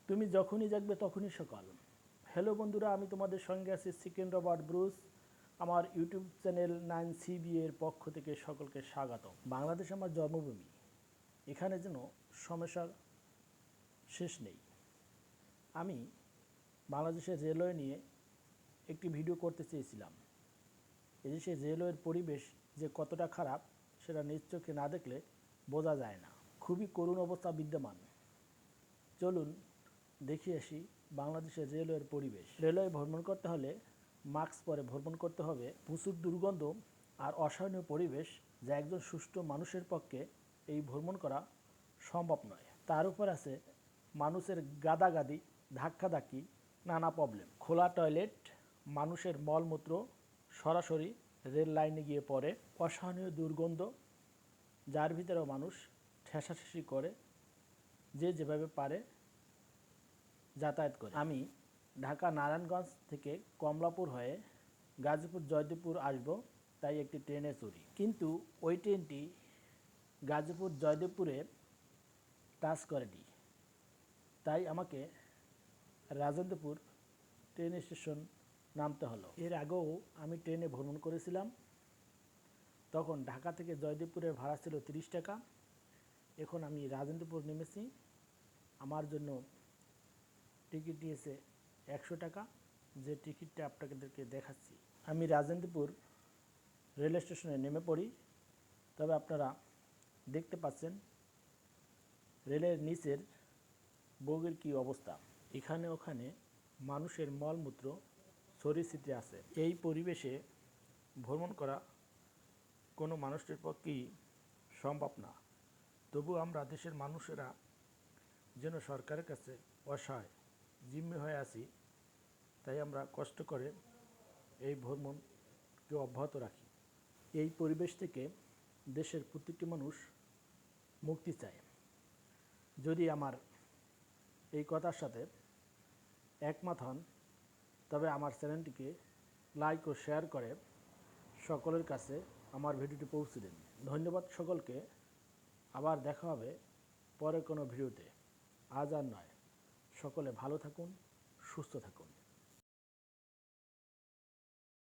তুমি যখনই জাগবে তখনই সকাল। হ্যালো বন্ধুরা, আমি তোমাদের সঙ্গে আছি চিকেন রবার্ট ব্রুস। আমার ইউটিউব চ্যানেল 9CB এর পক্ষ থেকে সকলকে স্বাগত। বাংলাদেশ আমার জন্মভূমি, এখানে যেন সমস্যার শেষ নেই। আমি বাংলাদেশের রেলওয়ে নিয়ে একটি ভিডিও করতে চেয়েছিলাম। এদেশে রেলওয়ের পরিবেশ যে কতটা খারাপ সেটা নিজ চোখে না দেখলে বোঝা যায় না। খুবই করুণ অবস্থা বিদ্যমান। চলুন দেখে আসি বাংলাদেশের রেলওয়ের পরিবেশ। রেলওয়ে ভ্রমণ করতে হলে মাস্ক পরে ভ্রমণ করতে হবে। প্রচুর দুর্গন্ধ আর অসহনীয় পরিবেশ, যা একজন সুষ্ঠু মানুষের পক্ষে এই ভ্রমণ করা সম্ভব নয়। তার উপর আছে মানুষের গাদাগাদি, ধাক্কাধাক্কি, নানা প্রবলেম। খোলা টয়লেট, মানুষের মলমূত্র সরাসরি রেল লাইনে গিয়ে পড়ে। অসহনীয় দুর্গন্ধ, যার ভিতরেও মানুষ ঠেসাঠেসি করে, যে যেভাবে পারে যাতায়াত করে। আমি ঢাকা নারায়ণগঞ্জ থেকে কমলাপুর হয়ে গাজীপুর জয়দেবপুর আসব, তাই একটি ট্রেনে চড়ি। কিন্তু ওই ট্রেনটি গাজীপুর জয়দেবপুরে টাচ করেনি, তাই আমাকে রাজেন্দ্রপুর ট্রেন স্টেশন নামতে হলো। এর আগেও আমি ট্রেনে ভ্রমণ করেছিলাম, তখন ঢাকা থেকে জয়দেবপুরের ভাড়া ছিল 30 টাকা। এখন আমি রাজেন্দ্রপুর নেমেছি, আমার জন্য টিকিট নিয়েছে 100 টাকা, যে টিকিটটা আপনাদেরকে দেখাচ্ছি। আমি রাজেন্দ্রপুর রেল স্টেশনে নেমে পড়ি। তবে আপনারা দেখতে পাচ্ছেন রেলের নিচের বগির কী অবস্থা। এখানে ওখানে মানুষের মলমূত্র ছড়িয়ে ছিটিয়ে আছে। এই পরিবেশে ভ্রমণ করা কোনো মানুষের পক্ষেই সম্ভব না। তবু আমরা দেশের মানুষেরা যেন সরকারের কাছে অসহায় জিম্মি হয়ে আছি, তাই আমরা কষ্ট করে এই ভ্রমণকে অব্যাহত রাখি। এই পরিবেশ থেকে দেশের প্রত্যেকটি মানুষ মুক্তি চায়। যদি আমার এই কথার সাথে একমত হন, তবে আমার চ্যানেলটিকে লাইক ও শেয়ার করে সকলের কাছে আমার ভিডিওটি পৌঁছে দিন। ধন্যবাদ সকলকে। আবার দেখা হবে পরে কোনো ভিডিওতে। আজ আর নয়। সকলে ভালো থাকুন, সুস্থ থাকুন।